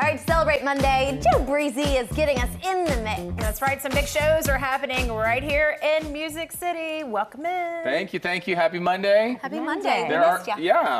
right, to celebrate Monday, Joe Breezy is getting us in the mix. That's right. Some big shows are happening right here in Music City. Welcome in. Thank you. Happy Monday. Happy Monday.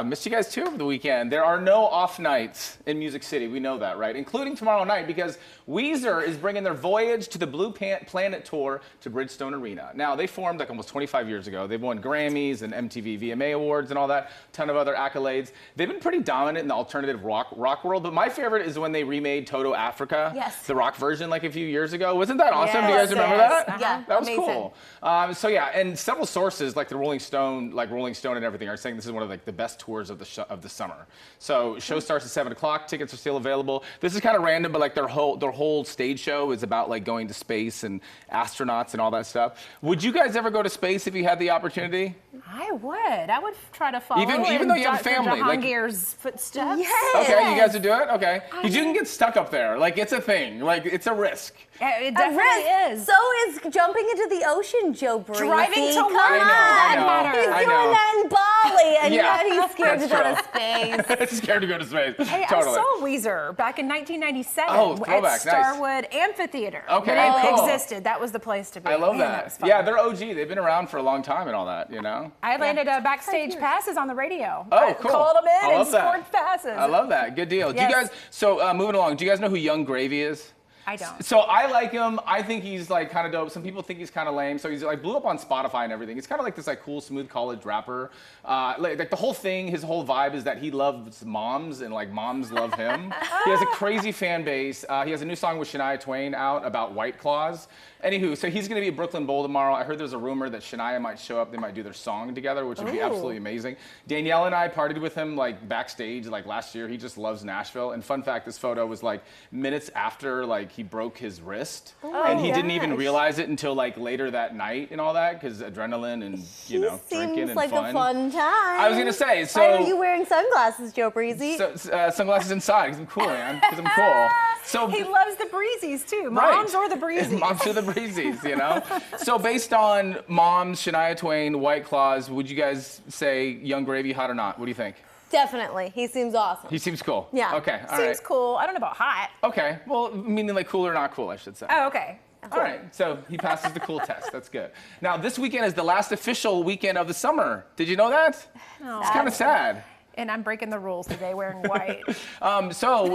Missed you guys too over the weekend. There are no off nights in Music City. We know that, right? Including tomorrow night, because Weezer is bringing their Voyage to the Blue Planet tour to Bridgestone Arena. Now, they formed like almost 25 years ago. They've won Grammys and MTV VMA Awards and all that, ton of other accolades. They've been pretty dominant in the alternative rock world, but my favorite is when they remade Toto Africa, yes, the rock version, like a few years ago. Wasn't that awesome? Yes, do you guys remember that? Yeah, that was amazing. Cool. So yeah, and several sources like the Rolling Stone and everything are saying this is one of like the best tours of the summer. So show starts at 7 o'clock. Tickets are still available. This is kind of random, but like their whole stage show is about like going to space and astronauts and all that stuff. Would you guys ever go to space if you had the opportunity? I would try to follow even though you have a family, like Jahangir's footsteps. Yes. Okay, you guys would do it? Okay. Because you can get stuck up there. Like, it's a thing. Like, it's a risk. It definitely is. So is jumping into the ocean, Joe Breezy. Driving to Come London. I know. He's doing that in Bali, and Yeah, yet he's scared to go to space. It's scared to go to space. Hey, Totally. I saw Weezer back in 1997 Oh, throwback, at Starwood Amphitheater. Okay, when it cool. existed. That was the place to be. I love Man, that. was fun. Yeah, they're OG. They've been around for a long time and all that, you know? I landed backstage passes on the radio. Oh, I cool. called them in I and love that. scored passes. I love that. Good deal. Do you Yes. guys, so moving along, do you guys know who Young Gravy is? I don't. So I like him. I think he's like kind of dope. Some people think he's kind of lame. So he's like blew up on Spotify and everything. He's kind of like this like cool, smooth college rapper. Like the whole thing, his whole vibe is that he loves moms and like moms love him. He has a crazy fan base. He has a new song with Shania Twain out about White Claws. Anywho, so he's going to be at Brooklyn Bowl tomorrow. I heard there's a rumor that Shania might show up. They might do their song together, which would be absolutely amazing. Danielle and I partied with him like backstage like last year. He just loves Nashville. And fun fact, this photo was like minutes after like he broke his wrist, and he didn't even realize it until like later that night and all that because adrenaline and drinking and like fun. a fun time. I was gonna say. So why are you wearing sunglasses, Joe Breezy? Sunglasses inside because I'm cool, man. Because I'm cool. So He loves the breezies too. Moms or the breezies. Moms or the breezies, you know? So based on Moms, Shania Twain, White Claws, would you guys say Young Gravy hot or not? What do you think? Definitely. He seems awesome. He seems cool. Yeah. Okay, all right. Seems cool. I don't know about hot. Okay, well, meaning like cool or not cool, I should say. Oh, okay. All right, so he passes the cool test. That's good. Now, this weekend is the last official weekend of the summer. Did you know that? Oh. It's kind of sad. And I'm breaking the rules today wearing white.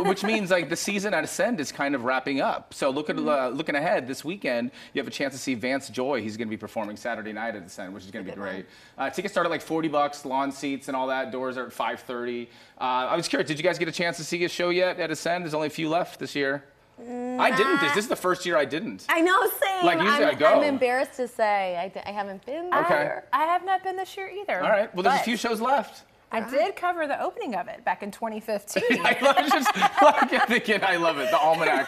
Which means like the season at Ascend is kind of wrapping up. So looking ahead this weekend, you have a chance to see Vance Joy. He's going to be performing Saturday night at Ascend, which is going to be great. Tickets start at like $40, lawn seats and all that. Doors are at 5:30. I was curious, did you guys get a chance to see a show yet at Ascend? There's only a few left this year. I didn't. This is the first year I didn't. I know, same. Like usually I go. I'm embarrassed to say I haven't been there. Okay. I have not been this year either. All right. Well, there's a but few shows left. I did cover the opening of it back in 2015. I love it. The almanac,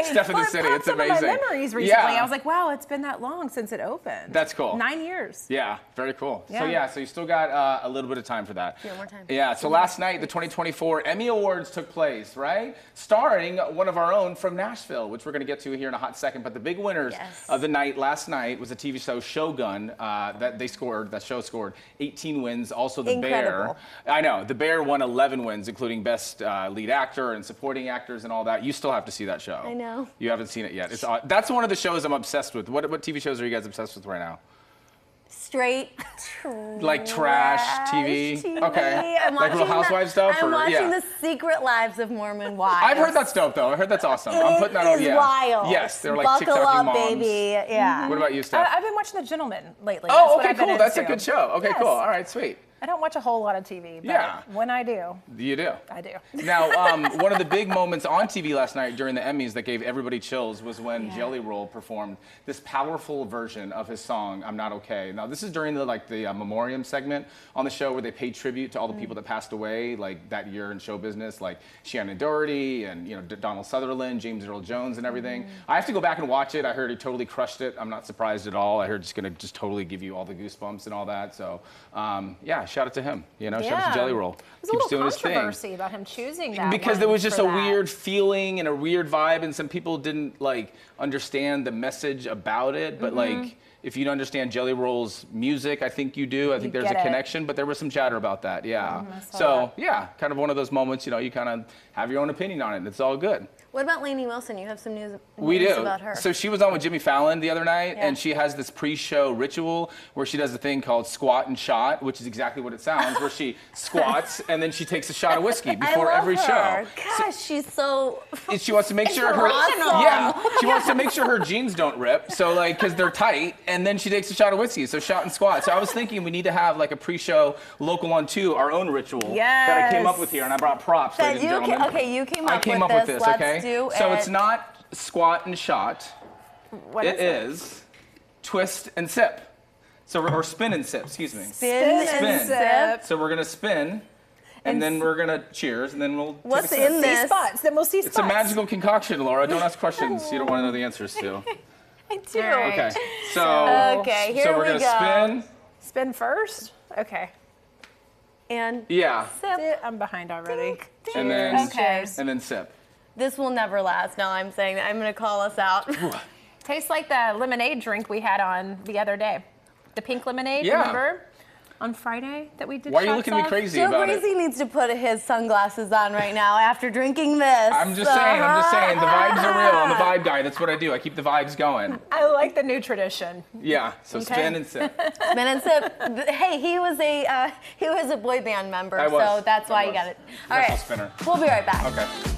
Steph in the City. It's amazing. Some of my memories recently. I was like, wow, it's been that long since it opened. That's cool. 9 years. Yeah, very cool. Yeah. So you still got a little bit of time for that. Yeah, more time. Yeah, so last night, the 2024 Emmy Awards took place, right? Starring one of our own from Nashville, which we're going to get to here in a hot second. But the big winners of the night last night was a TV show, Shogun. That show scored 18 wins. Also, The Bear. I know. The Bear won 11 wins, including Best Lead Actor and Supporting Actors and all that. You still have to see that show. I know. You haven't seen it yet. That's one of the shows I'm obsessed with. What TV shows are you guys obsessed with right now? Straight like trash TV. Okay. Like Real Housewives stuff? I'm watching The Secret Lives of Mormon Wives. I've heard that's dope, though. I heard that's awesome. I'm putting that on. It is wild. Yes, they're like Buckle TikToking up, moms. baby. Yeah. What about you, Steph? I've been watching The Gentleman lately. Oh, That's okay, cool. That's a good show. Okay, Yes. cool. All right, sweet. I don't watch a whole lot of TV, but when I do, You do. I do. Now, one of the big moments on TV last night during the Emmys that gave everybody chills was when Jelly Roll performed this powerful version of his song, I'm Not Okay. Now, this is during the memoriam segment on the show where they paid tribute to all the people that passed away like that year in show business, like Shannon Doherty and Donald Sutherland, James Earl Jones and everything. I have to go back and watch it. I heard he totally crushed it. I'm not surprised at all. I heard it's going to just totally give you all the goosebumps and all that. So, yeah, shout out to him. You know, shout out to Jelly Roll. There's a little controversy about him choosing that because one there was just for a that. weird feeling and a weird vibe, and some people didn't like understand the message about it. But like, if you don't understand Jelly Roll's music, I think you do. I think there's a connection, but there was some chatter about that. Yeah. So yeah, kind of one of those moments. You know, you kind of have your own opinion on it, and it's all good. What about Lainey Wilson? You have some news about her. So she was on with Jimmy Fallon the other night, and she has this pre-show ritual where she does a thing called squat and shot, which is exactly what it sounds, where she squats and then she takes a shot of whiskey before every show. Gosh, she's so. She wants to make sure she wants to make sure her jeans don't rip, so like because they're tight, and then she takes a shot of whiskey. So shot and squat. So I was thinking we need to have like a pre-show local on 2, our own ritual that I came up with here, and I brought props, ladies and gentlemen. You came up with this. this. Okay. So it's not squat and shot. What it is twist and sip. So or spin and sip, excuse me. Spin and sip. So we're gonna spin, and then we're gonna cheers, and then we'll. What's in this? Spots. Then we'll see spots. It's a magical concoction, Laura. Don't ask questions you don't want to know the answers to. I do. Okay. So here we're we gonna go. Spin first. Okay. And Sip. I'm behind already. And then Cheers. and then sip. this will never last. No, I'm saying that. I'm gonna call us out. Tastes like the lemonade drink we had on the other day. The pink lemonade, remember? On Friday that we did. Why are you looking at me crazy Joe about Breezy it? needs to put his sunglasses on right now after drinking this. I'm just saying, the vibes are real. I'm a vibe guy. That's what I do. I keep the vibes going. I like the new tradition. Yeah. So spin and sip. Spin and sip. Hey, he was a boy band member, I was. so that's why you got it. All right, Spinner. we'll be right back. Okay.